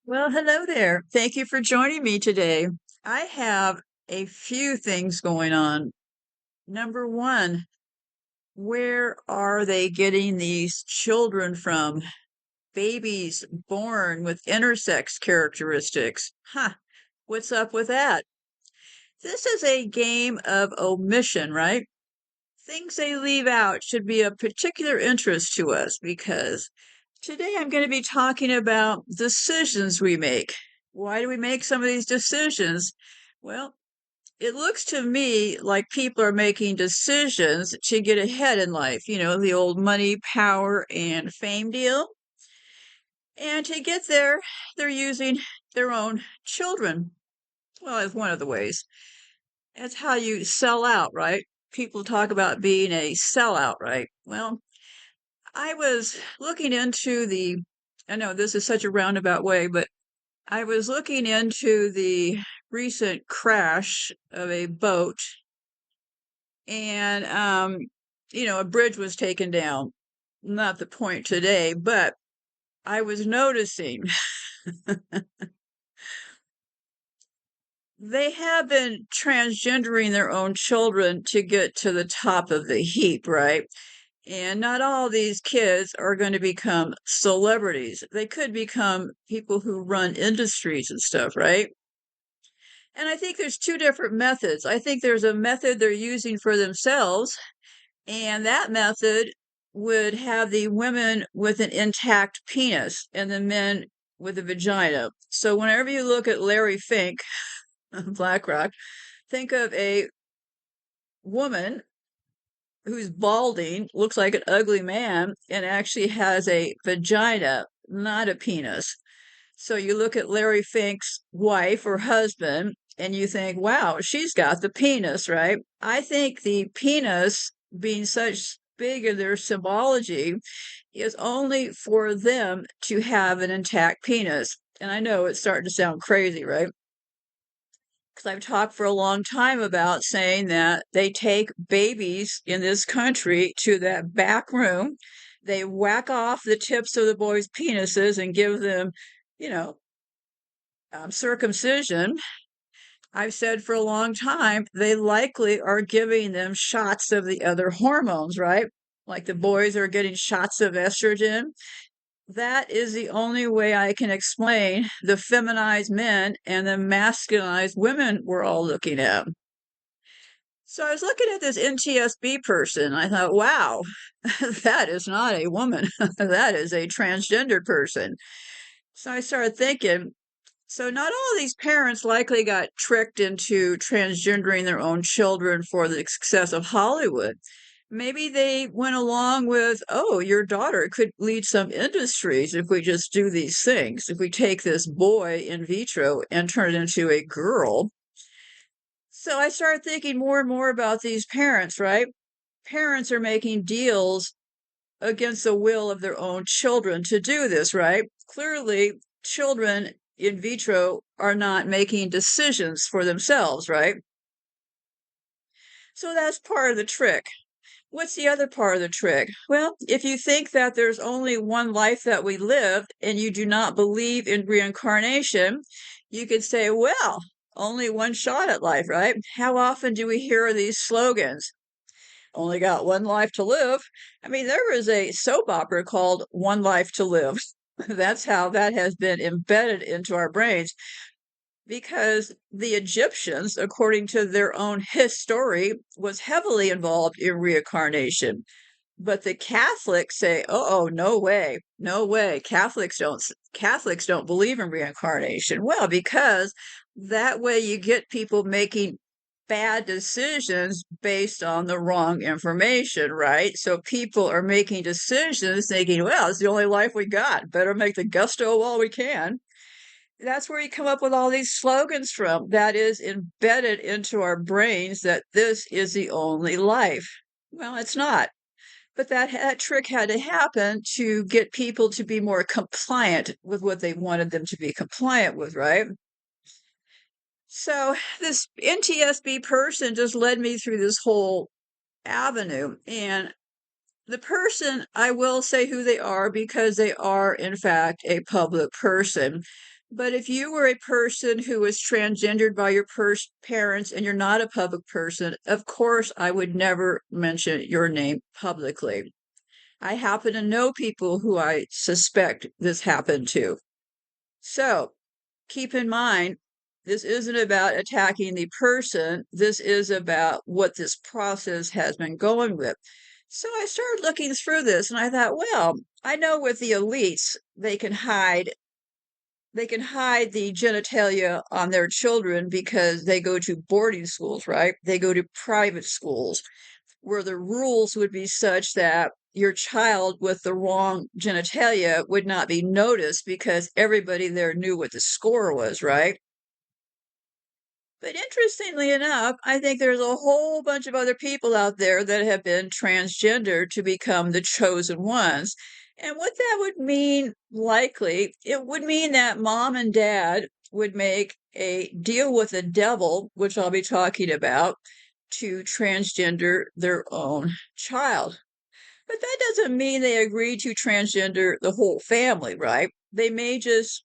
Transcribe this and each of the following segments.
Well, hello there. Thank you for joining me today. I have a few things going on. Number one, where are they getting these children from? Babies born with intersex characteristics. Huh, what's up with that? This is a game of omission, right? Things they leave out should be of particular interest to us because today I'm going to be talking about decisions we make. Why do we make some of these decisions? Well, it looks to me like people are making decisions to get ahead in life, the old money, power, and fame deal. And to get there, they're using their own children. Well, as one of the ways. That's how you sell out, right? People talk about being a sellout, right? Well, I was looking into I know this is such a roundabout way, but I was looking into the recent crash of a boat and, a bridge was taken down. Not the point today, but I was noticing they have been transgendering their own children to get to the top of the heap, right? And not all these kids are going to become celebrities. They could become people who run industries and stuff, right? And I think there's two different methods. I think there's a method they're using for themselves, and that method would have the women with an intact penis and the men with a vagina. So whenever you look at Larry Fink, BlackRock, think of a woman who's balding, looks like an ugly man, and actually has a vagina, not a penis. So you look at Larry Fink's wife or husband, and you think, wow, she's got the penis, right? I think the penis, being such big in their symbology, is only for them to have an intact penis. And I know it's starting to sound crazy, right? Because I've talked for a long time about saying that they take babies in this country to that back room, they whack off the tips of the boys' penises and give them, you know, circumcision. I've said for a long time they likely are giving them shots of the other hormones, right? Like the boys are getting shots of estrogen. That is the only way I can explain the feminized men and the masculinized women we're all looking at. So I was looking at this NTSB person. I thought, wow, that is not a woman. That is a transgender person. So I started thinking, so not all these parents likely got tricked into transgendering their own children for the success of Hollywood. Maybe they went along with, oh, your daughter could lead some industries if we just do these things. If we take this boy in vitro and turn it into a girl. So I started thinking more and more about these parents, right? Parents are making deals against the will of their own children to do this, right? Clearly, children in vitro are not making decisions for themselves, right? So that's part of the trick. What's the other part of the trick? Well, if you think that there's only one life that we live and you do not believe in reincarnation, you could say, well, only one shot at life, right? How often do we hear these slogans? Only got one life to live. I mean, there was a soap opera called One Life to Live. That's how that has been embedded into our brains because the Egyptians, according to their own history, was heavily involved in reincarnation. But the Catholics say, "Oh, no way, no way. Catholics don't believe in reincarnation." Well, because that way you get people making bad decisions based on the wrong information, right? So people are making decisions thinking, well, it's the only life we got. Better make the gusto while we can. That's where you come up with all these slogans from. That is embedded into our brains that this is the only life. Well, it's not. But that trick had to happen to get people to be more compliant with what they wanted them to be compliant with, right? So this NTSB person just led me through this whole avenue. And the person, I will say who they are because they are, in fact, a public person. But if you were a person who was transgendered by your parents and you're not a public person, of course, I would never mention your name publicly. I happen to know people who I suspect this happened to. So keep in mind, this isn't about attacking the person. This is about what this process has been going with. So I started looking through this and I thought, well, I know with the elites, they can hide the genitalia on their children because they go to boarding schools, right? They go to private schools where the rules would be such that your child with the wrong genitalia would not be noticed because everybody there knew what the score was, right? But interestingly enough, I think there's a whole bunch of other people out there that have been transgender to become the chosen ones. And what that would mean, likely, it would mean that mom and dad would make a deal with the devil, which I'll be talking about, to transgender their own child. But that doesn't mean they agree to transgender the whole family, right? They may just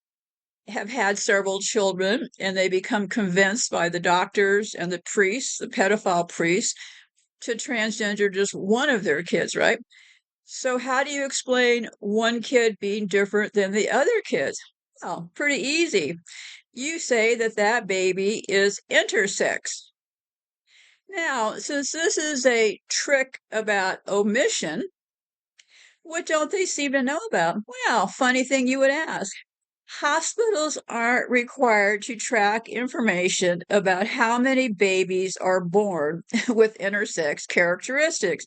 have had several children and they become convinced by the doctors and the priests, the pedophile priests, to transgender just one of their kids, right? So, how do you explain one kid being different than the other kids? Well, pretty easy. You say that that baby is intersex. Now, since this is a trick about omission, what don't they seem to know about? Well, funny thing you would ask. Hospitals aren't required to track information about how many babies are born with intersex characteristics.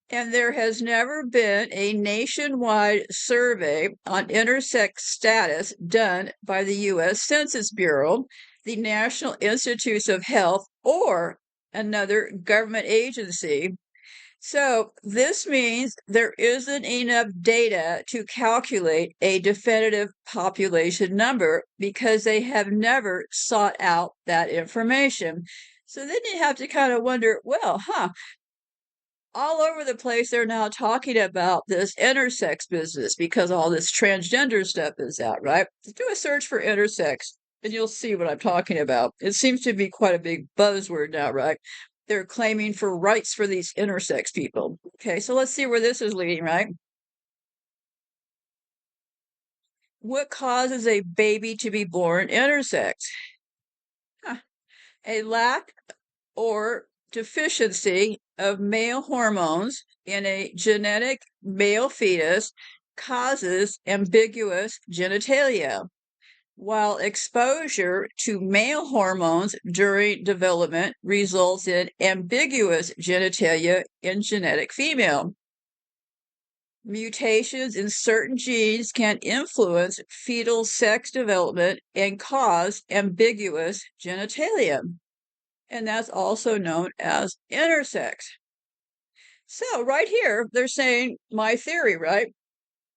And there has never been a nationwide survey on intersex status done by the U.S. Census Bureau, the National Institutes of Health, or another government agency. So this means there isn't enough data to calculate a definitive population number because they have never sought out that information. So then you have to kind of wonder, well, all over the place they're now talking about this intersex business because all this transgender stuff is out, right? Do a search for intersex and you'll see what I'm talking about. It seems to be quite a big buzzword now, right? They're claiming for rights for these intersex people. Okay, so let's see where this is leading, right? What causes a baby to be born intersex? A lack or deficiency of male hormones in a genetic male fetus causes ambiguous genitalia, while exposure to male hormones during development results in ambiguous genitalia in genetic female. Mutations in certain genes can influence fetal sex development and cause ambiguous genitalia, and that's also known as intersex. So, right here, they're saying my theory, right?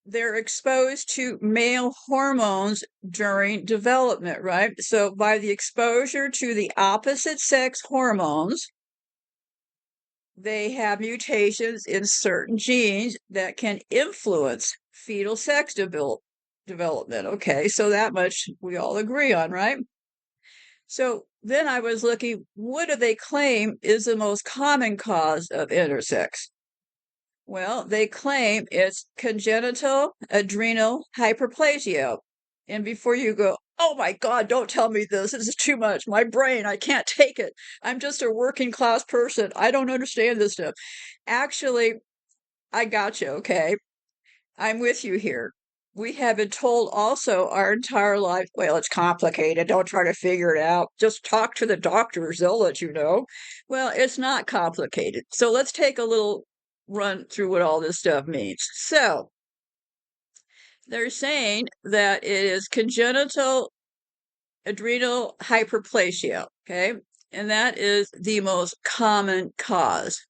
They're exposed to male hormones during development, right? So, by the exposure to the opposite sex hormones, they have mutations in certain genes that can influence fetal sex development. Okay, so that much we all agree on, right? So then I was looking, what do they claim is the most common cause of intersex? Well, they claim it's congenital adrenal hyperplasia. And before you go, oh my God, don't tell me this. This is too much. My brain, I can't take it. I'm just a working class person. I don't understand this stuff. Actually, I got you, okay? I'm with you here. We have been told also our entire life, well, it's complicated. Don't try to figure it out. Just talk to the doctors. They'll let you know. Well, it's not complicated. So let's take a little run through what all this stuff means. So they're saying that it is congenital adrenal hyperplasia, okay? And that is the most common cause.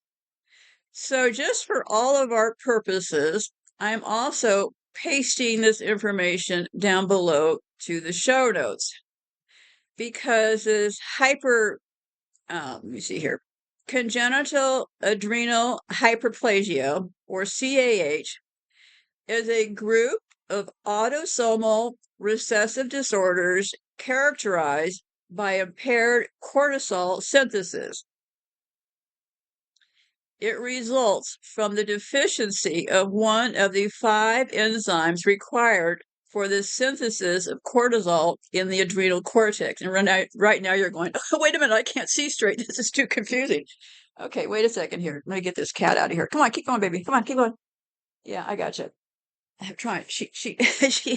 So just for all of our purposes, I'm also pasting this information down below to the show notes because this let me see here, congenital adrenal hyperplasia, or CAH, is a group of autosomal recessive disorders characterized by impaired cortisol synthesis. It results from the deficiency of one of the 5 enzymes required for the synthesis of cortisol in the adrenal cortex. And right now you're going, oh, wait a minute, I can't see straight. This is too confusing. Okay, wait a second here. Let me get this cat out of here. Come on, keep going, baby. Come on, keep going. Yeah, I got you. I'm trying. She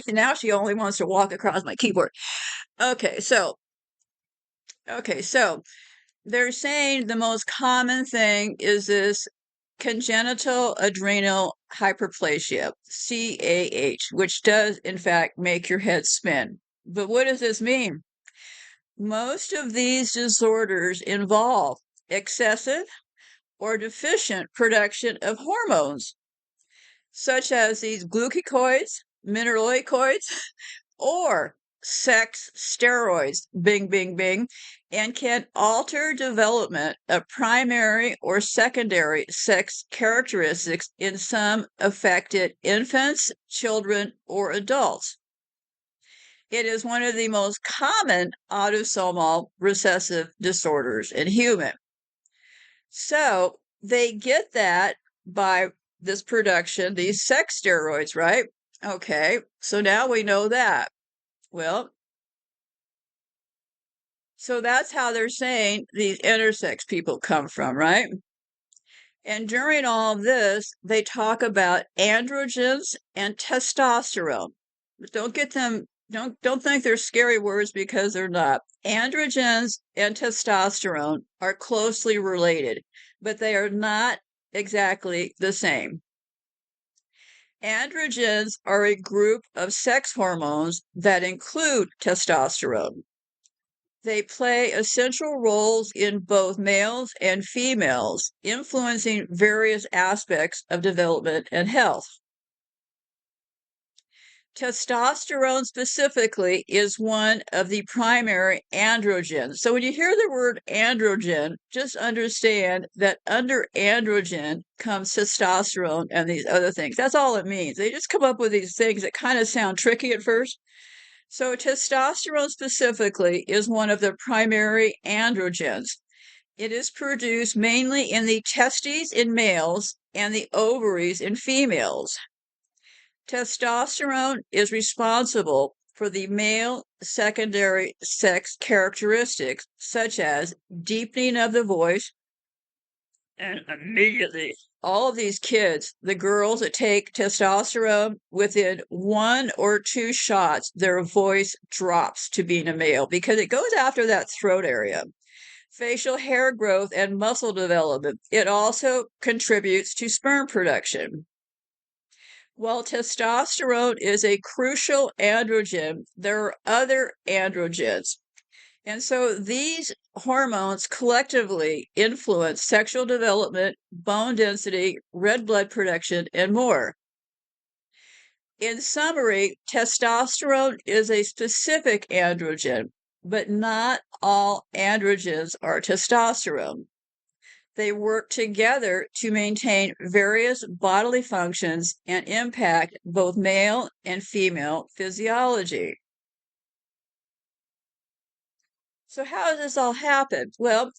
now she only wants to walk across my keyboard. Okay, so they're saying the most common thing is this congenital adrenal hyperplasia, CAH, which does in fact make your head spin. But what does this mean? Most of these disorders involve excessive or deficient production of hormones, such as these glucocorticoids, mineralocorticoids, or sex steroids, bing, bing, bing, and can alter development of primary or secondary sex characteristics in some affected infants, children, or adults. It is one of the most common autosomal recessive disorders in humans. So they get that by this production, these sex steroids, right? Okay, so now we know that. Well, so that's how they're saying these intersex people come from, right? And during all this, they talk about androgens and testosterone. But don't get them, don't think they're scary words because they're not. Androgens and testosterone are closely related, but they are not exactly the same. Androgens are a group of sex hormones that include testosterone. They play essential roles in both males and females, influencing various aspects of development and health. Testosterone specifically is one of the primary androgens. So when you hear the word androgen, just understand that under androgen comes testosterone and these other things. That's all it means. They just come up with these things that kind of sound tricky at first. So testosterone specifically is one of the primary androgens. It is produced mainly in the testes in males and the ovaries in females. Testosterone is responsible for the male secondary sex characteristics such as deepening of the voice, and immediately all of these kids, the girls that take testosterone, within 1 or 2 shots, their voice drops to being a male because it goes after that throat area. Facial hair growth and muscle development. It also contributes to sperm production. While testosterone is a crucial androgen, there are other androgens. And so these hormones collectively influence sexual development, bone density, red blood production, and more. In summary, testosterone is a specific androgen, but not all androgens are testosterone. They work together to maintain various bodily functions and impact both male and female physiology. So how does this all happen? Well,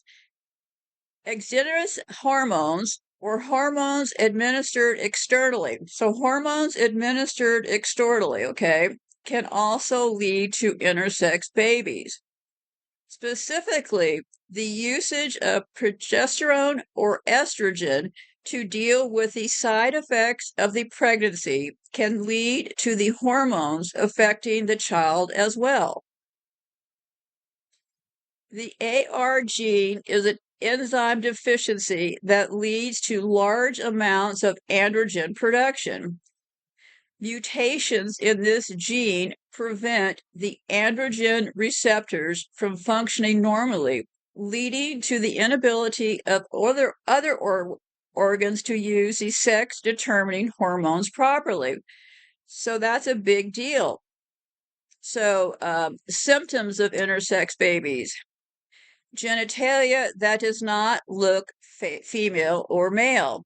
exogenous hormones or hormones administered externally. So hormones administered externally, okay, can also lead to intersex babies. Specifically, the usage of progesterone or estrogen to deal with the side effects of the pregnancy can lead to the hormones affecting the child as well. The AR gene is an enzyme deficiency that leads to large amounts of androgen production. Mutations in this gene prevent the androgen receptors from functioning normally, leading to the inability of other organs to use the sex-determining hormones properly. So that's a big deal. So symptoms of intersex babies. Genitalia that does not look female or male.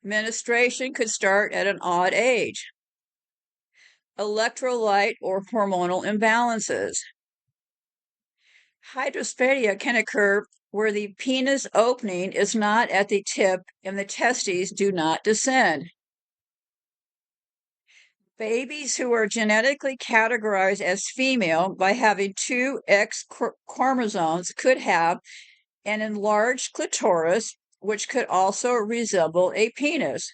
Menstruation could start at an odd age. electrolyte or hormonal imbalances. Hydrospadia can occur where the penis opening is not at the tip and the testes do not descend. Babies who are genetically categorized as female by having two X chromosomes could have an enlarged clitoris, which could also resemble a penis.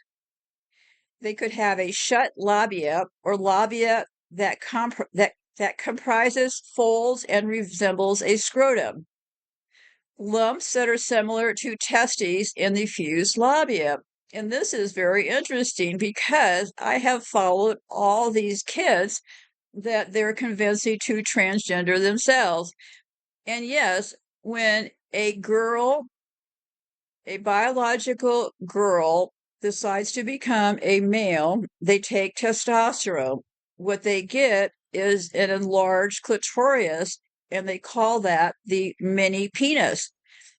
They could have a shut labia or labia that comprises folds and resembles a scrotum. Lumps that are similar to testes in the fused labia. And this is very interesting because I have followed all these kids that they're convincing to transgender themselves. And yes, when a biological girl decides to become a male, they take testosterone. What they get is an enlarged clitoris, and they call that the mini penis.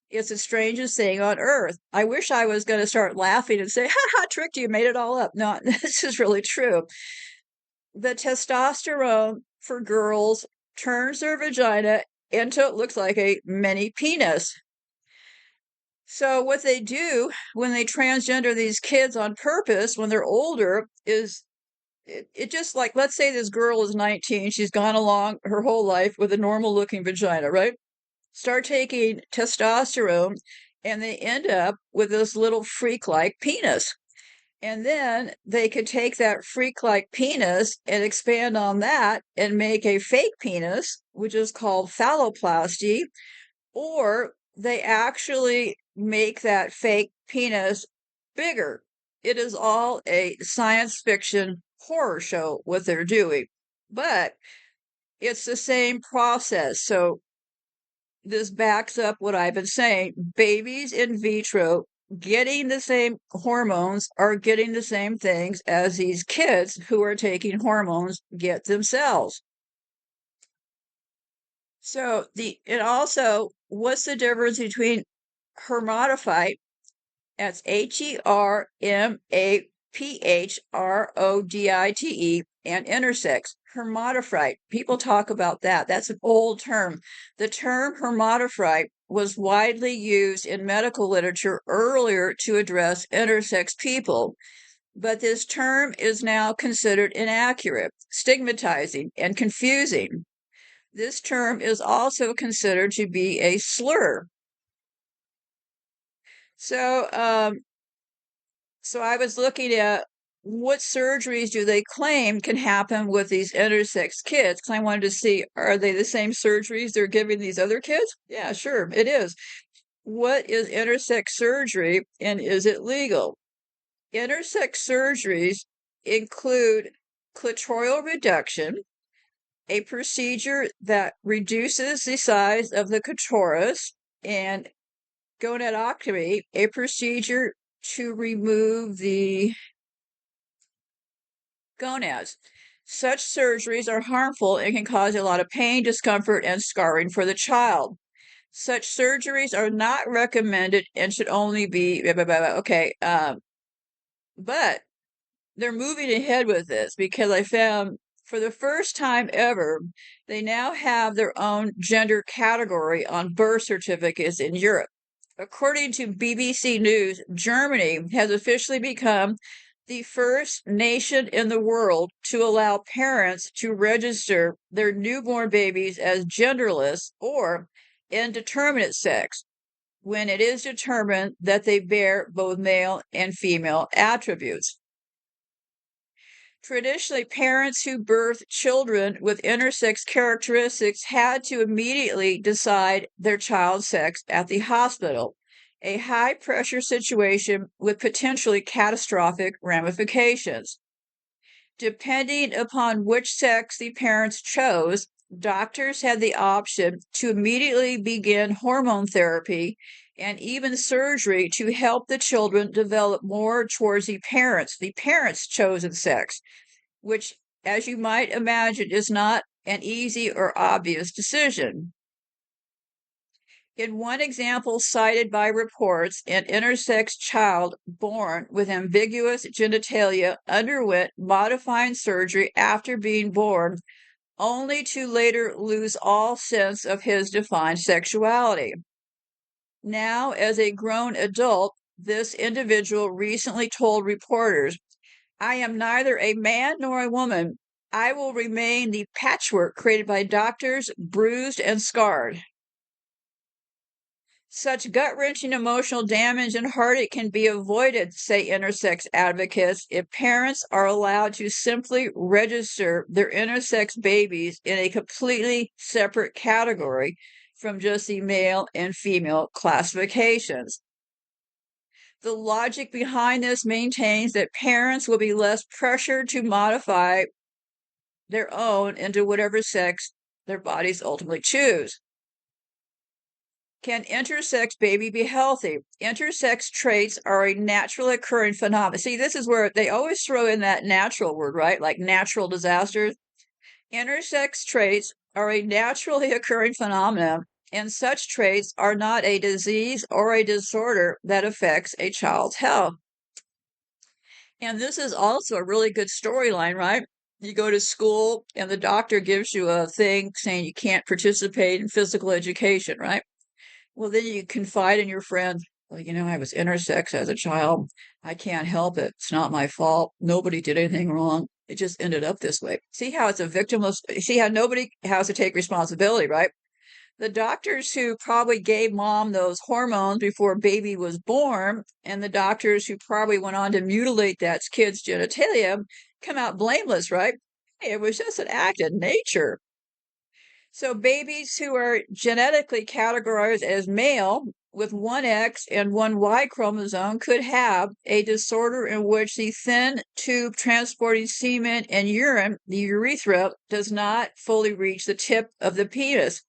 It's the strangest thing on earth. I wish I was going to start laughing and say, ha ha, tricked you, made it all up. No, this is really true. The testosterone for girls turns their vagina into what looks like a mini penis. So what they do when they transgender these kids on purpose when they're older is it just like, let's say this girl is 19, she's gone along her whole life with a normal looking vagina, right? Start taking testosterone and they end up with this little freak-like penis. And then they could take that freak-like penis and expand on that and make a fake penis, which is called phalloplasty, or they actually make that fake penis bigger. It is all a science fiction horror show what they're doing, but it's the same process. So this backs up what I've been saying. Babies in vitro getting the same hormones are getting the same things as these kids who are taking hormones get themselves. So and also, what's the difference between hermaphrodite, that's HERMAPHRODITE, and intersex, hermaphrodite? People talk about that. That's an old term. The term hermaphrodite was widely used in medical literature earlier to address intersex people, but this term is now considered inaccurate, stigmatizing, and confusing. This term is also considered to be a slur. So, I was looking at what surgeries do they claim can happen with these intersex kids, because I wanted to see, are they the same surgeries they're giving these other kids? Yeah, sure, it is. What is intersex surgery and is it legal? Intersex surgeries include clitoral reduction, a procedure that reduces the size of the clitoris, and gonadectomy, a procedure to remove the gonads. Such surgeries are harmful and can cause a lot of pain, discomfort, and scarring for the child. Such surgeries are not recommended and should only be okay. But they're moving ahead with this because I found for the first time ever, they now have their own gender category on birth certificates in Europe. According to BBC News, Germany has officially become the first nation in the world to allow parents to register their newborn babies as genderless or indeterminate sex when it is determined that they bear both male and female attributes. Traditionally, parents who birthed children with intersex characteristics had to immediately decide their child's sex at the hospital, a high-pressure situation with potentially catastrophic ramifications. Depending upon which sex the parents chose, doctors had the option to immediately begin hormone therapy and even surgery to help the children develop more towards the parents' chosen sex, which, as you might imagine, is not an easy or obvious decision. In one example cited by reports, an intersex child born with ambiguous genitalia underwent modifying surgery after being born, only to later lose all sense of his defined sexuality. Now, as a grown adult, this individual recently told reporters, "I am neither a man nor a woman. I will remain the patchwork created by doctors, bruised and scarred." Such gut-wrenching emotional damage and heartache can be avoided, say intersex advocates, if parents are allowed to simply register their intersex babies in a completely separate category from just the male and female classifications. The logic behind this maintains that parents will be less pressured to modify their own into whatever sex their bodies ultimately choose. Can intersex baby be healthy? Intersex traits are a naturally occurring phenomenon. See, this is where they always throw in that natural word, right? Like natural disasters. Intersex traits are a naturally occurring phenomenon, and such traits are not a disease or a disorder that affects a child's health. And this is also a really good storyline, right? You go to school and the doctor gives you a thing saying you can't participate in physical education, right? Well, then you confide in your friend, well, I was intersex as a child. I can't help it. It's not my fault. Nobody did anything wrong. It just ended up this way. See how it's a victimless, see how nobody has to take responsibility, right? The doctors who probably gave mom those hormones before baby was born, and the doctors who probably went on to mutilate that kid's genitalia come out blameless, right? Hey, it was just an act of nature. So babies who are genetically categorized as male with one X and one Y chromosome could have a disorder in which the thin tube transporting semen and urine, the urethra, does not fully reach the tip of the penis.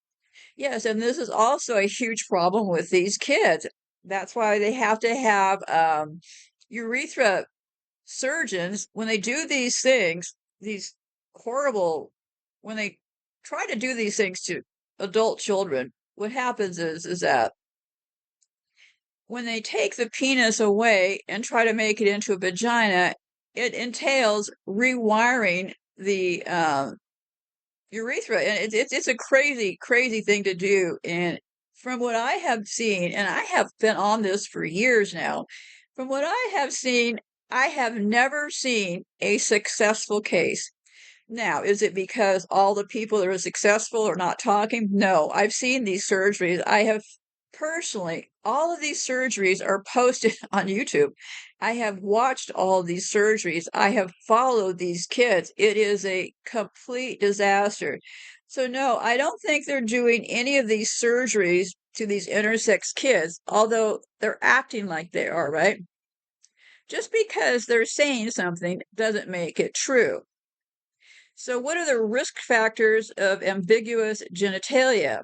Yes, and this is also a huge problem with these kids. That's why they have to have urethra surgeons when they do these things, these horrible, when they try to do these things to adult children. What happens is that when they take the penis away and try to make it into a vagina, it entails rewiring the urethra, and it's a crazy thing to do. And from what I have seen, and I have been on this for years now, from what I have seen, I have never seen a successful case. Now, is it because all the people that are successful are not talking? No, I've seen these surgeries. I have personally, all of these surgeries are posted on YouTube. I have watched all of these surgeries. I have followed these kids. It is a complete disaster. So, no, I don't think they're doing any of these surgeries to these intersex kids, although they're acting like they are, right? Just because they're saying something doesn't make it true. So, what are the risk factors of ambiguous genitalia?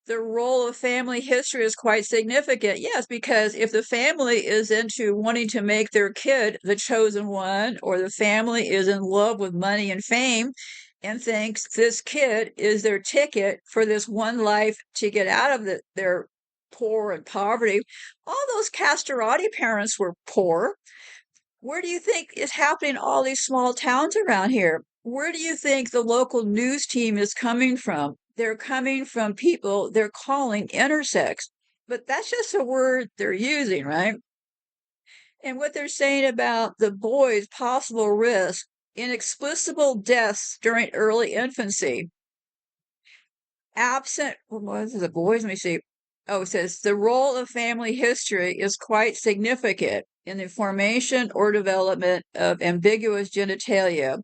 The role of family history is quite significant. Yes, because if the family is into wanting to make their kid the chosen one, or the family is in love with money and fame and thinks this kid is their ticket for this one life to get out of their poor and poverty, all those castrati parents were poor. Where do you think is happening all these small towns around here? Where do you think the local news team is coming from? They're coming from people they're calling intersex, but that's just a word they're using, right? And what they're saying about the boys' possible risk, inexplicable deaths during early infancy, absent, what is the boys? Let me see. Oh, it says the role of family history is quite significant in the formation or development of ambiguous genitalia,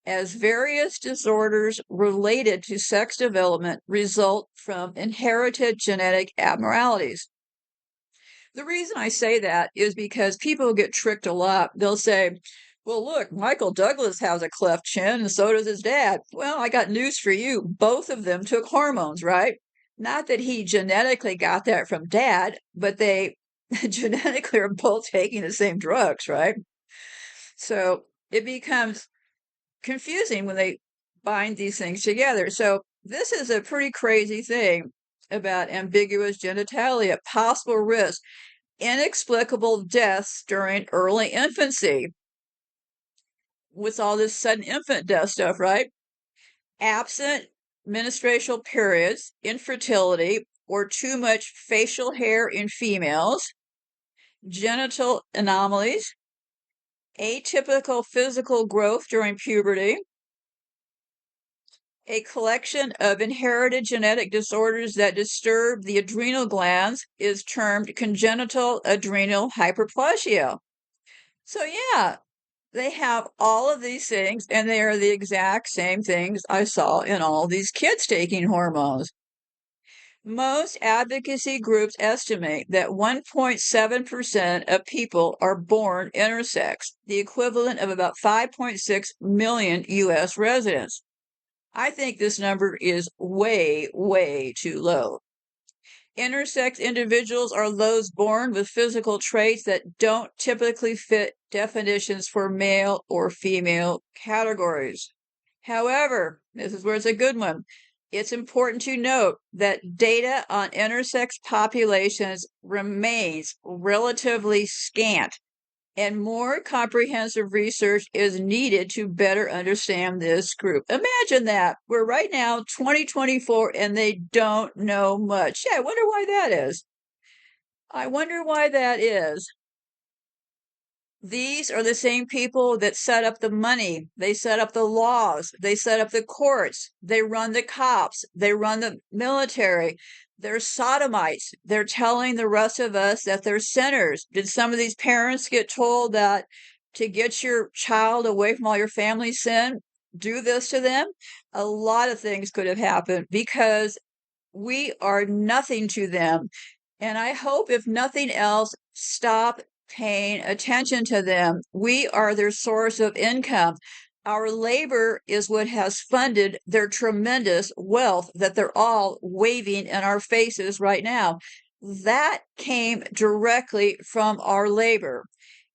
as various disorders related to sex development result from inherited genetic abnormalities. The reason I say that is because people get tricked a lot. They'll say, well, look, Michael Douglas has a cleft chin and so does his dad. Well, I got news for you. Both of them took hormones, right? Not that he genetically got that from dad, but they genetically are both taking the same drugs, right? So it becomes confusing when they bind these things together. So this is a pretty crazy thing. about ambiguous genitalia, possible risk, inexplicable deaths during early infancy. With all this sudden infant death stuff, right? Absent menstrual periods, infertility, or too much facial hair in females, genital anomalies, atypical physical growth during puberty, a collection of inherited genetic disorders that disturb the adrenal glands is termed congenital adrenal hyperplasia. So, yeah, they have all of these things, and they are the exact same things I saw in all these kids taking hormones. Most advocacy groups estimate that 1.7% of people are born intersex, the equivalent of about 5.6 million U.S. residents. I think this number is way, way too low. Intersex individuals are those born with physical traits that don't typically fit definitions for male or female categories. However, this is where it's a good one. It's important to note that data on intersex populations remains relatively scant, and more comprehensive research is needed to better understand this group. Imagine that. We're right now 2024 and they don't know much. Yeah, I wonder why that is. I wonder why that is. These are the same people that set up the money, they set up the laws, they set up the courts, they run the cops, they run the military. They're sodomites. They're telling the rest of us that they're sinners. Did some of these parents get told that to get your child away from all your family sin, do this to them? A lot of things could have happened because we are nothing to them. And I hope, if nothing else, stop paying attention to them. We are their source of income. Our labor is what has funded their tremendous wealth that they're all waving in our faces right now. That came directly from our labor.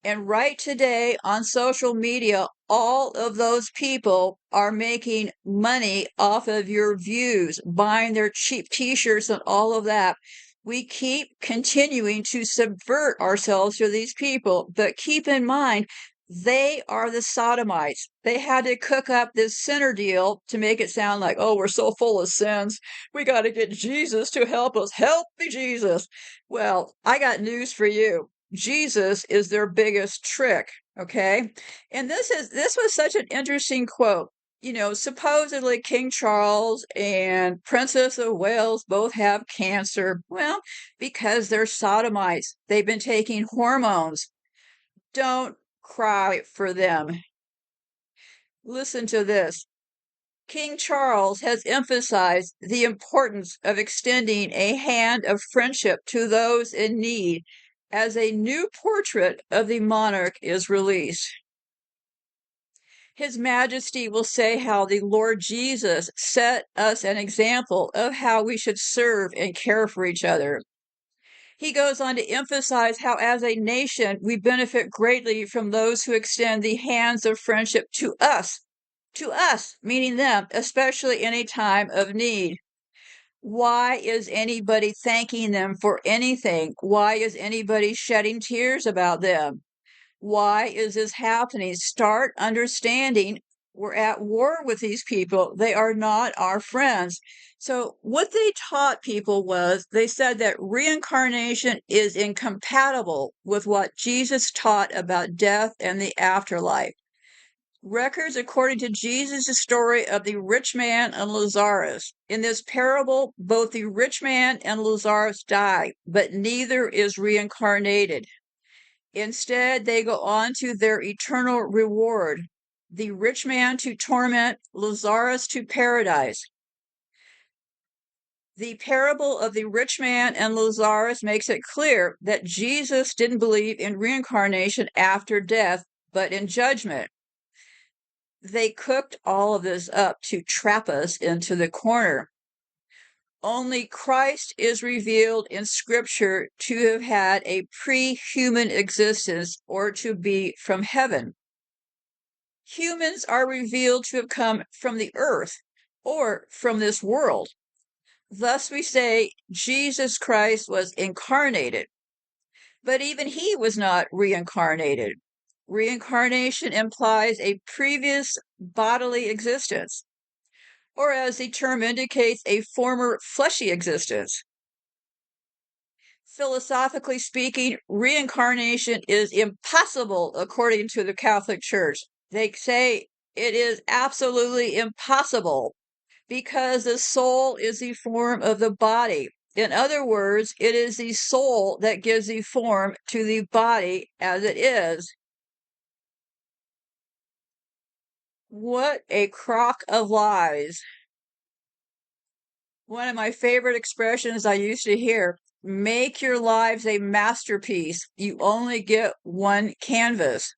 And right today on social media, all of those people are making money off of your views, buying their cheap t-shirts and all of that. We keep continuing to subvert ourselves to these people, but keep in mind, they are the sodomites. They had to cook up this sinner deal to make it sound like, oh, we're so full of sins. We got to get Jesus to help us. Help me, Jesus. Well, I got news for you. Jesus is their biggest trick, okay? And this was such an interesting quote. You know, supposedly King Charles and Princess of Wales both have cancer. Well, because they're sodomites. They've been taking hormones. Don't cry for them. Listen to this. King Charles has emphasized the importance of extending a hand of friendship to those in need as a new portrait of the monarch is released. His Majesty will say how the Lord Jesus set us an example of how we should serve and care for each other. He goes on to emphasize how, as a nation, we benefit greatly from those who extend the hands of friendship to us, meaning them, especially in a time of need. Why is anybody thanking them for anything? Why is anybody shedding tears about them? Why is this happening? Start understanding we're at war with these people. They are not our friends. So, what they taught people was they said that reincarnation is incompatible with what Jesus taught about death and the afterlife. Records according to Jesus' story of the rich man and Lazarus. In this parable, both the rich man and Lazarus die, but neither is reincarnated. Instead, they go on to their eternal reward. The rich man to torment, Lazarus to paradise. The parable of the rich man and Lazarus makes it clear that Jesus didn't believe in reincarnation after death, but in judgment. They cooked all of this up to trap us into the corner. Only Christ is revealed in Scripture to have had a pre-human existence or to be from heaven. Humans are revealed to have come from the earth or from this world. Thus we say Jesus Christ was incarnated, but even he was not reincarnated. Reincarnation implies a previous bodily existence, or as the term indicates, a former fleshy existence. Philosophically speaking, reincarnation is impossible according to the Catholic Church. They say it is absolutely impossible because the soul is the form of the body. In other words, it is the soul that gives the form to the body as it is. What a crock of lies. One of my favorite expressions I used to hear: make your lives a masterpiece. You only get one canvas.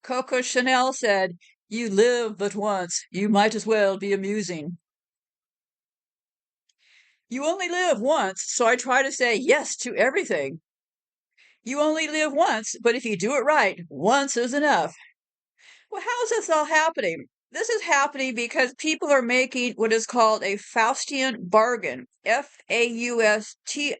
Coco Chanel said, you live but once. You might as well be amusing. You only live once, so I try to say yes to everything. You only live once, but if you do it right, once is enough. Well, how is this all happening? This is happening because people are making what is called a Faustian bargain. Faustian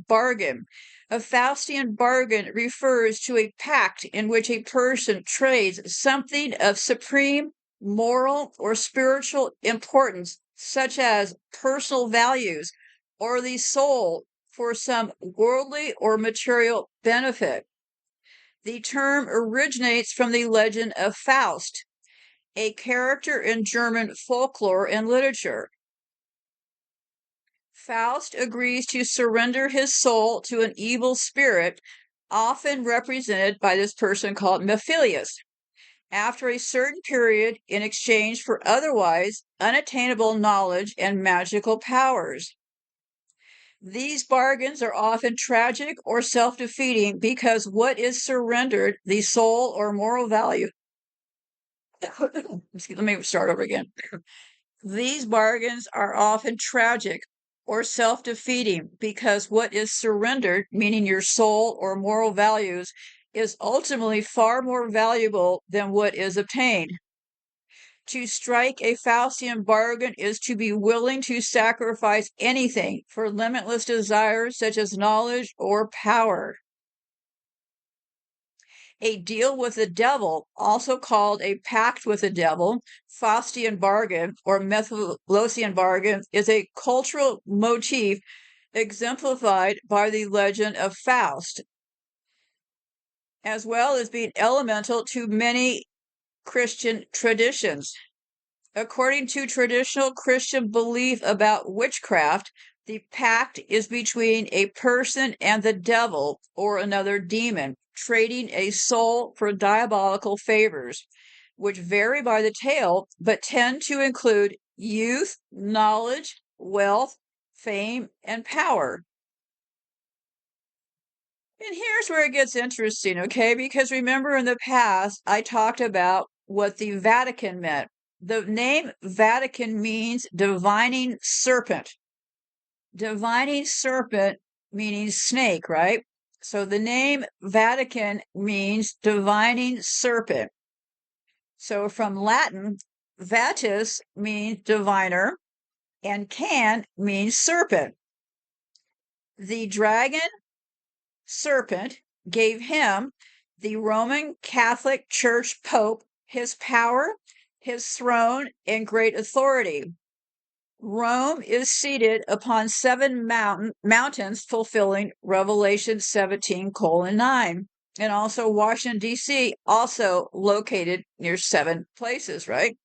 bargain. A Faustian bargain refers to a pact in which a person trades something of supreme moral or spiritual importance, such as personal values or the soul, for some worldly or material benefit. The term originates from the legend of Faust, a character in German folklore and literature. Faust agrees to surrender his soul to an evil spirit, often represented by this person called Mephilius, after a certain period in exchange for otherwise unattainable knowledge and magical powers. These bargains are often tragic or self-defeating because what is surrendered, the soul or moral value. Let me start over again. These bargains are often tragic or self-defeating because what is surrendered, meaning your soul or moral values, is ultimately far more valuable than what is obtained. To strike a Faustian bargain is to be willing to sacrifice anything for limitless desires such as knowledge or power. A deal with the devil, also called a pact with the devil, Faustian bargain, or Methuselaian bargain, is a cultural motif exemplified by the legend of Faust, as well as being elemental to many Christian traditions. According to traditional Christian belief about witchcraft, the pact is between a person and the devil or another demon, trading a soul for diabolical favors, which vary by the tale but tend to include youth, knowledge, wealth, fame, and power. And here's where it gets interesting, okay? Because remember in the past, I talked about what the Vatican meant. The name Vatican means divining serpent. Divining serpent meaning snake, right? So the name Vatican means divining serpent. So from Latin, vatus means diviner, and can means serpent. The dragon serpent gave him, the Roman Catholic Church Pope, his power, his throne, and great authority. Rome is seated upon seven mountains, fulfilling Revelation 17:9. And also Washington, D.C., also located near seven places, right?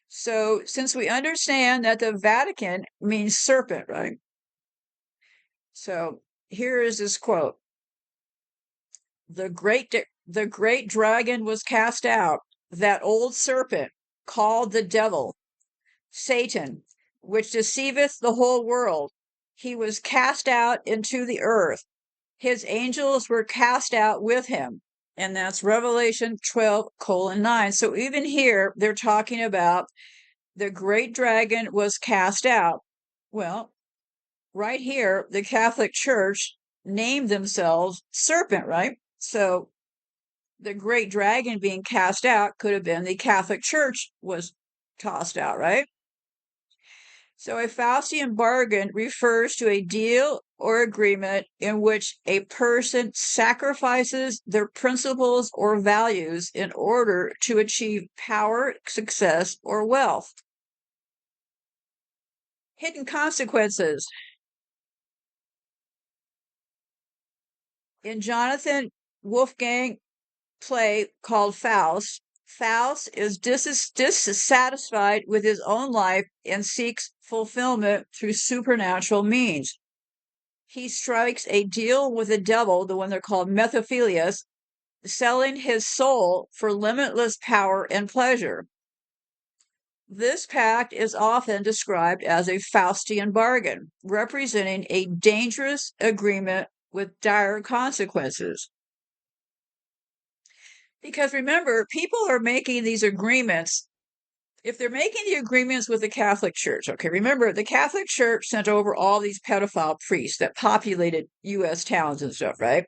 So since we understand that the Vatican means serpent, right? So here is this quote. The great dragon was cast out, that old serpent called the devil, Satan, which deceiveth the whole world. He was cast out into the earth. His angels were cast out with him. And that's Revelation 12:9. So even here, they're talking about the great dragon was cast out. Well, right here, the Catholic Church named themselves serpent, right? So the great dragon being cast out could have been the Catholic Church was tossed out, right? So a Faustian bargain refers to a deal or agreement in which a person sacrifices their principles or values in order to achieve power, success, or wealth. Hidden consequences. In Jonathan Wolfgang play called Faust, Faust is dissatisfied with his own life and seeks fulfillment through supernatural means. He strikes a deal with the devil, the one they're called Mephistopheles, selling his soul for limitless power and pleasure. This pact is often described as a Faustian bargain, representing a dangerous agreement with dire consequences. Because remember, people are making these agreements. If they're making the agreements with the Catholic Church, okay, remember the Catholic Church sent over all these pedophile priests that populated U.S. towns and stuff, right?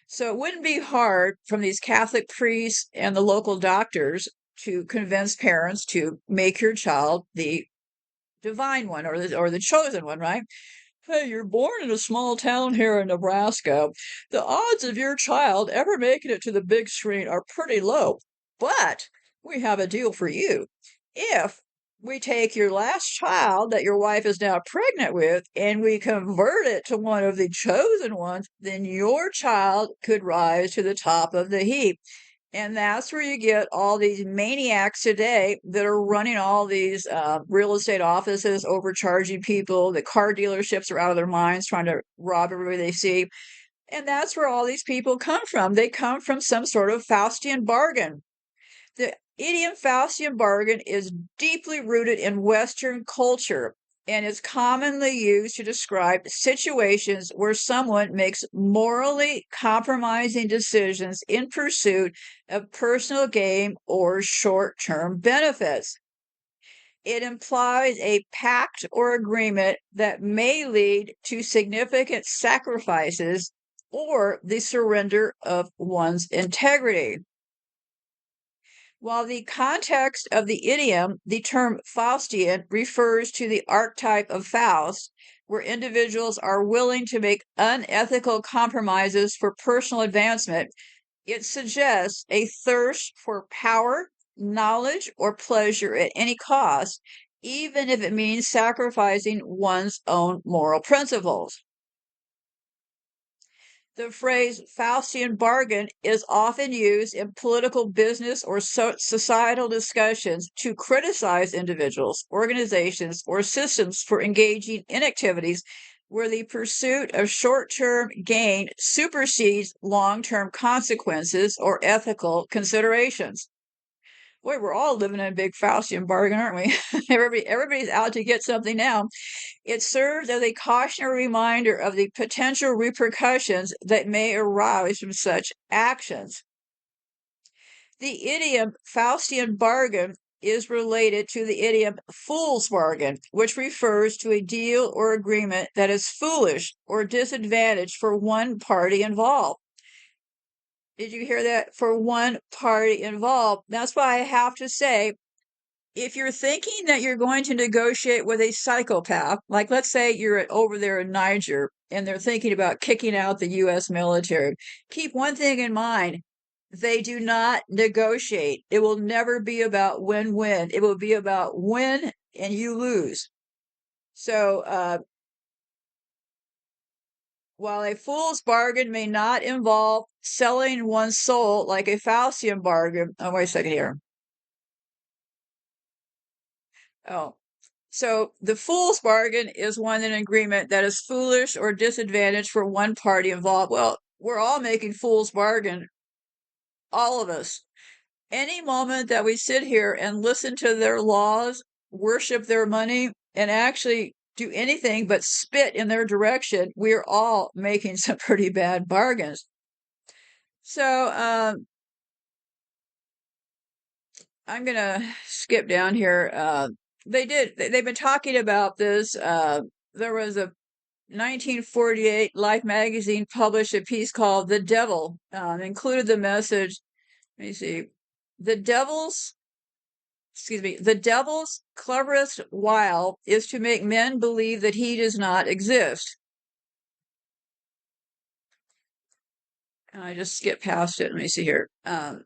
So it wouldn't be hard from these Catholic priests and the local doctors to convince parents to make your child the divine one or the chosen one, right? Hey, you're born in a small town here in Nebraska. The odds of your child ever making it to the big screen are pretty low. But we have a deal for you. If we take your last child that your wife is now pregnant with and we convert it to one of the chosen ones, then your child could rise to the top of the heap. And that's where you get all these maniacs today that are running all these real estate offices, overcharging people. The car dealerships are out of their minds trying to rob everybody they see. And that's where all these people come from. They come from some sort of Faustian bargain. The idiom Faustian bargain is deeply rooted in Western culture and is commonly used to describe situations where someone makes morally compromising decisions in pursuit of personal gain or short-term benefits. It implies a pact or agreement that may lead to significant sacrifices or the surrender of one's integrity. While the context of the idiom, the term Faustian refers to the archetype of Faust, where individuals are willing to make unethical compromises for personal advancement, it suggests a thirst for power, knowledge, or pleasure at any cost, even if it means sacrificing one's own moral principles. The phrase Faustian bargain is often used in political, business, or societal discussions to criticize individuals, organizations, or systems for engaging in activities where the pursuit of short-term gain supersedes long-term consequences or ethical considerations. Boy, we're all living in a big Faustian bargain, aren't we? Everybody's out to get something now. It serves as a cautionary reminder of the potential repercussions that may arise from such actions. The idiom Faustian bargain is related to the idiom fool's bargain, which refers to a deal or agreement that is foolish or disadvantaged for one party involved. Did you hear that? For one party involved. That's why I have to say, if you're thinking that you're going to negotiate with a psychopath, like let's say you're over there in Niger and they're thinking about kicking out the U.S. military, keep one thing in mind. They do not negotiate. It will never be about win-win. It will be about win and you lose. So, while a fool's bargain may not involve selling one's soul like a Faustian bargain. Oh, wait a second here. Oh, so the fool's bargain is one in agreement that is foolish or disadvantaged for one party involved. Well, we're all making fool's bargain, all of us. Any moment that we sit here and listen to their laws, worship their money, and actually do anything but spit in their direction, we're all making some pretty bad bargains. So I'm gonna skip down here. They've been talking about this. There was a 1948 Life magazine published a piece called "The Devil," included the message. Let me see, the devil's the devil's cleverest wile is to make men believe that he does not exist. And I just skip past it. Let me see here. Yeah,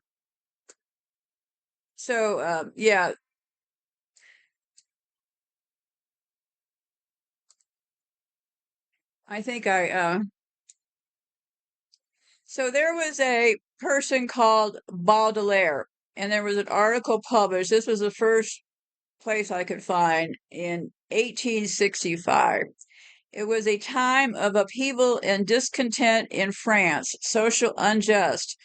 I think so there was a person called Baudelaire, and there was an article published. This was the first place I could find in 1865. It was a time of upheaval and discontent in France, social unrest,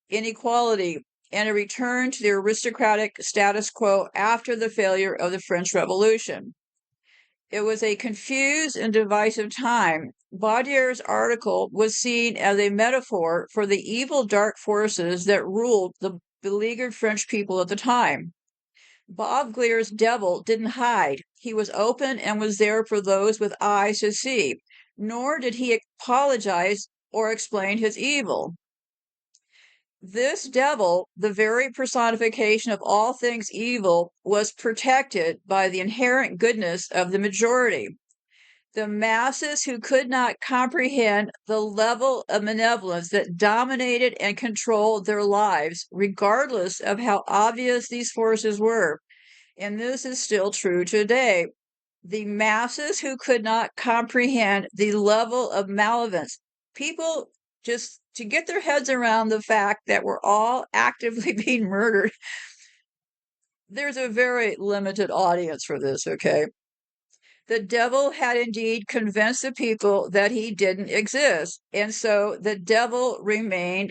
inequality, and a return to the aristocratic status quo after the failure of the French Revolution. It was a confused and divisive time. Baudelaires' article was seen as a metaphor for the evil dark forces that ruled the beleaguered French people at the time. Baudelaire's devil didn't hide. He was open and was there for those with eyes to see, nor did he apologize or explain his evil. This devil, the very personification of all things evil, was protected by the inherent goodness of the majority. The masses who could not comprehend the level of malevolence that dominated and controlled their lives, regardless of how obvious these forces were. And this is still true today. The masses who could not comprehend the level of malevolence, people just to get their heads around the fact that we're all actively being murdered. There's a very limited audience for this, okay? The devil had indeed convinced the people that he didn't exist, and so the devil remained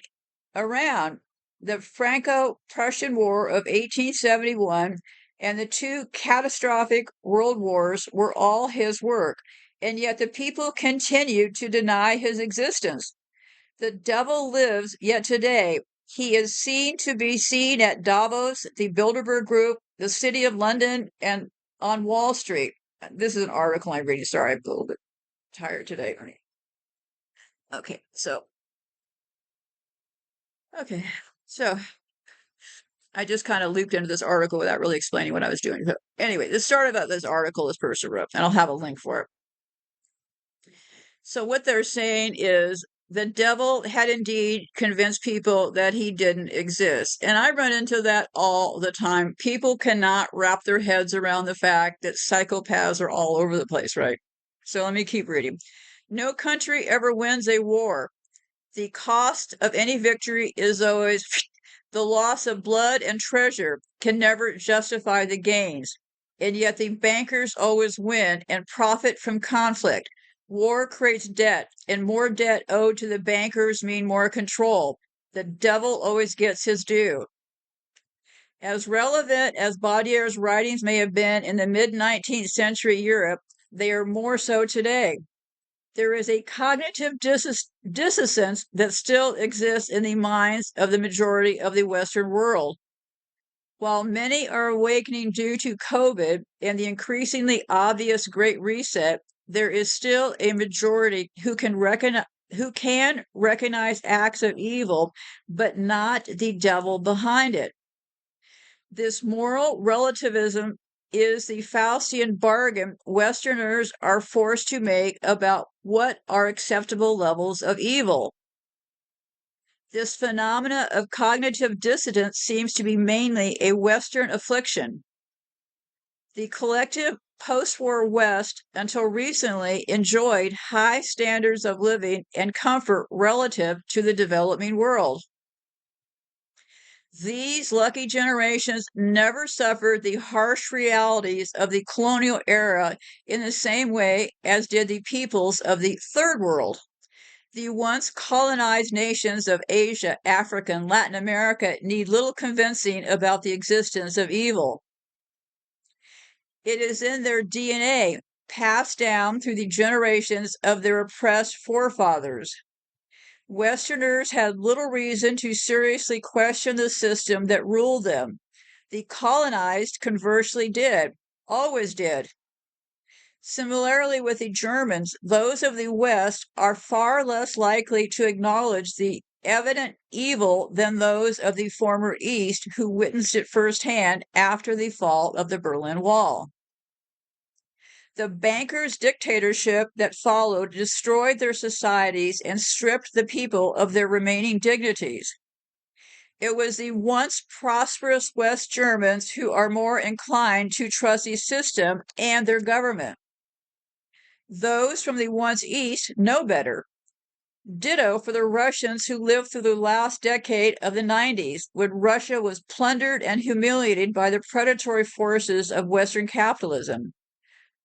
around. The Franco-Prussian War of 1871 and the two catastrophic world wars were all his work, and yet the people continued to deny his existence. The devil lives yet today. He is seen to be seen at Davos, the Bilderberg Group, the City of London, and on Wall Street. This is an article I'm reading. Sorry, I'm a little bit tired today. Okay, so I just kind of looped into this article without really explaining what I was doing. So anyway, this started about this article this person wrote, and I'll have a link for it. So what they're saying is the devil had indeed convinced people that he didn't exist. And I run into that all the time. People cannot wrap their heads around the fact that psychopaths are all over the place, right? So let me keep reading. No country ever wins a war. The cost of any victory is always the loss of blood and treasure can never justify the gains. And yet the bankers always win and profit from conflict. War creates debt, and more debt owed to the bankers mean more control. The devil always gets his due. As relevant as Baudelaires' writings may have been in the mid-19th century Europe, they are more so today. There is a cognitive dissonance that still exists in the minds of the majority of the Western world. While many are awakening due to COVID and the increasingly obvious Great Reset, there is still a majority who can recognize acts of evil, but not the devil behind it. This moral relativism is the Faustian bargain Westerners are forced to make about what are acceptable levels of evil. This phenomena of cognitive dissonance seems to be mainly a Western affliction. The collective post-war West, until recently, enjoyed high standards of living and comfort relative to the developing world. These lucky generations never suffered the harsh realities of the colonial era in the same way as did the peoples of the Third World. The once colonized nations of Asia, Africa, and Latin America need little convincing about the existence of evil. It is in their DNA, passed down through the generations of their oppressed forefathers. Westerners had little reason to seriously question the system that ruled them. The colonized, conversely, did, always did. Similarly, with the Germans, those of the West are far less likely to acknowledge the evident evil than those of the former East who witnessed it firsthand after the fall of the Berlin Wall. The bankers' dictatorship that followed destroyed their societies and stripped the people of their remaining dignities. It was the once prosperous West Germans who are more inclined to trust the system and their government. Those from the once East know better. Ditto for the Russians who lived through the last decade of the 90s, when Russia was plundered and humiliated by the predatory forces of Western capitalism.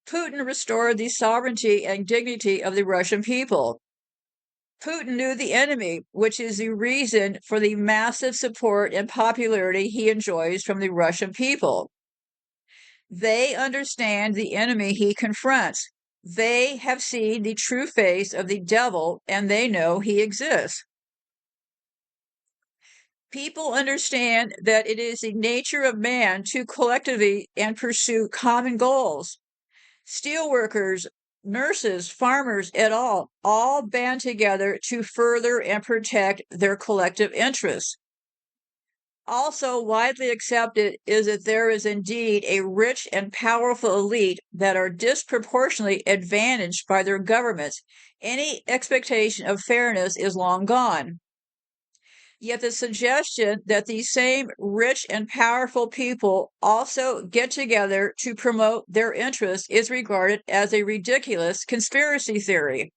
Putin restored the sovereignty and dignity of the Russian people. Putin knew the enemy, which is the reason for the massive support and popularity he enjoys from the Russian people. They understand the enemy he confronts. They have seen the true face of the devil, and they know he exists. People understand that it is the nature of man to collectively and pursue common goals. Steelworkers, nurses, farmers, et al. All band together to further and protect their collective interests. Also widely accepted is that there is indeed a rich and powerful elite that are disproportionately advantaged by their governments. Any expectation of fairness is long gone. Yet the suggestion that these same rich and powerful people also get together to promote their interests is regarded as a ridiculous conspiracy theory.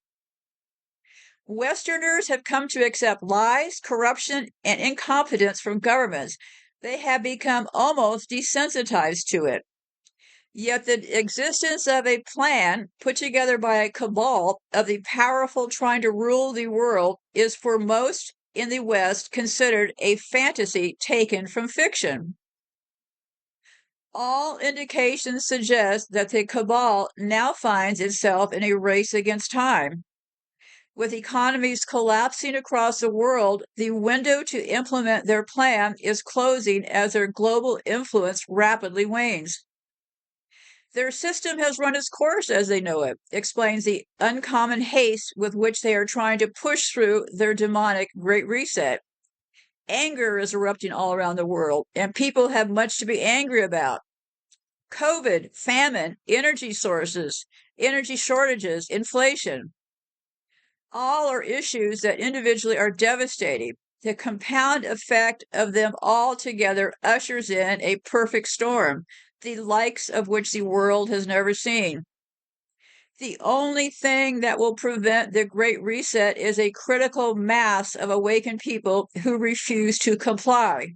Westerners have come to accept lies, corruption, and incompetence from governments. They have become almost desensitized to it. Yet the existence of a plan put together by a cabal of the powerful trying to rule the world is for most in the West considered a fantasy taken from fiction. All indications suggest that the cabal now finds itself in a race against time. With economies collapsing across the world, the window to implement their plan is closing as their global influence rapidly wanes. Their system has run its course as they know it, explains the uncommon haste with which they are trying to push through their demonic Great Reset. Anger is erupting all around the world, and people have much to be angry about. COVID, famine, energy sources, energy shortages, inflation. All are issues that individually are devastating. The compound effect of them all together ushers in a perfect storm, the likes of which the world has never seen. The only thing that will prevent the Great Reset is a critical mass of awakened people who refuse to comply.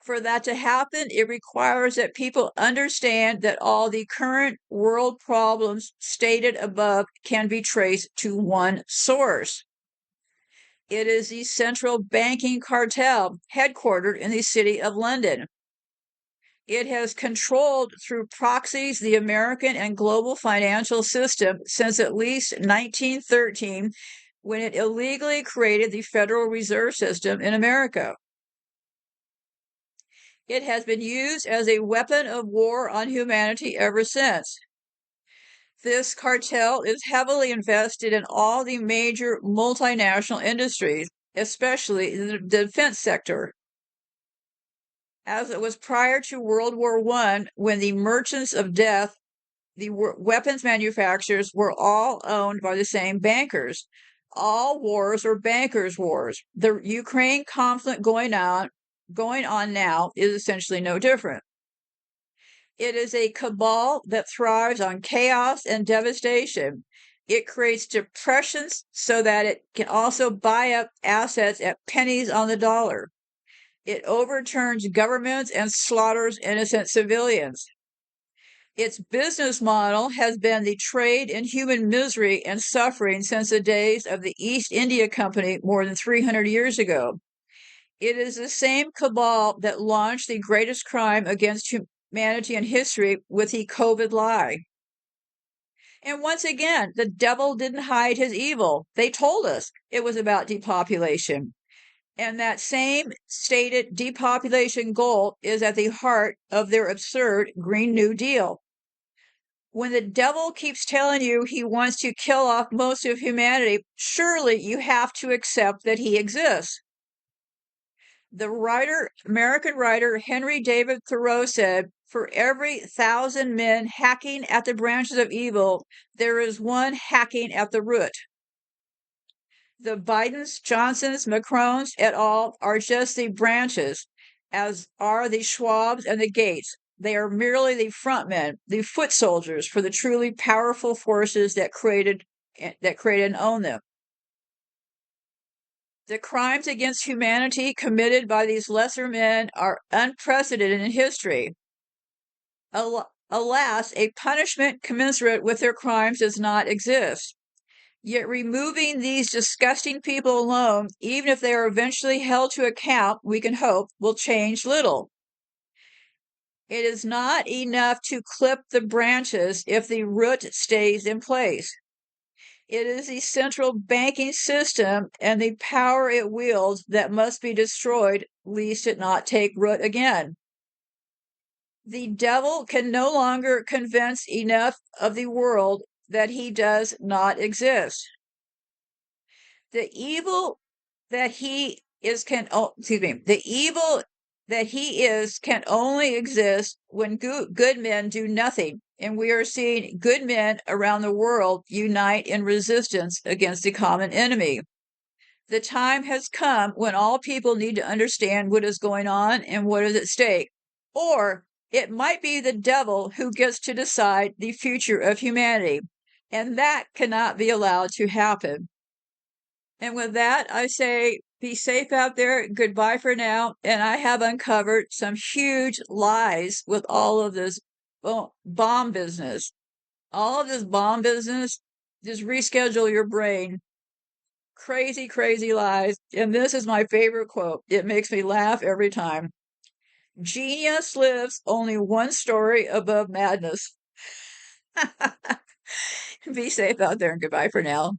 For that to happen, it requires that people understand that all the current world problems stated above can be traced to one source. It is the central banking cartel headquartered in the city of London. It has controlled through proxies the American and global financial system since at least 1913, when it illegally created the Federal Reserve System in America. It has been used as a weapon of war on humanity ever since. This cartel is heavily invested in all the major multinational industries, especially in the defense sector. As it was prior to World War I, when the merchants of death, the weapons manufacturers, were all owned by the same bankers. All wars are bankers' wars. The Ukraine conflict going on now is essentially no different. It is a cabal that thrives on chaos and devastation. It creates depressions so that it can also buy up assets at pennies on the dollar. It overturns governments and slaughters innocent civilians. Its business model has been the trade in human misery and suffering since the days of the East India Company more than 300 years ago. It is the same cabal that launched the greatest crime against humanity in history with the COVID lie. And once again, the devil didn't hide his evil. They told us it was about depopulation. And that same stated depopulation goal is at the heart of their absurd Green New Deal. When the devil keeps telling you he wants to kill off most of humanity, surely you have to accept that he exists. The American writer Henry David Thoreau said, "For every 1,000 men hacking at the branches of evil, there is one hacking at the root." The Bidens, Johnsons, Macrons, et al. Are just the branches, as are the Schwabs and the Gates. They are merely the front men, the foot soldiers for the truly powerful forces that created and own them. The crimes against humanity committed by these lesser men are unprecedented in history. Alas, a punishment commensurate with their crimes does not exist. Yet removing these disgusting people alone, even if they are eventually held to account, we can hope, will change little. It is not enough to clip the branches if the root stays in place. It is the central banking system and the power it wields that must be destroyed, lest it not take root again. The devil can no longer convince enough of the world that he does not exist. The evil that he is can the evil that he is can only exist when good men do nothing, and we are seeing good men around the world unite in resistance against the common enemy. The time has come when all people need to understand what is going on and what is at stake, or it might be the devil who gets to decide the future of humanity, and that cannot be allowed to happen. And with that, I say, be safe out there. Goodbye for now. And I have uncovered some huge lies with all of this bomb business. All of this bomb business, just reschedule your brain. Crazy, crazy lies. And this is my favorite quote. It makes me laugh every time. Genius lives only one story above madness. Be safe out there and goodbye for now.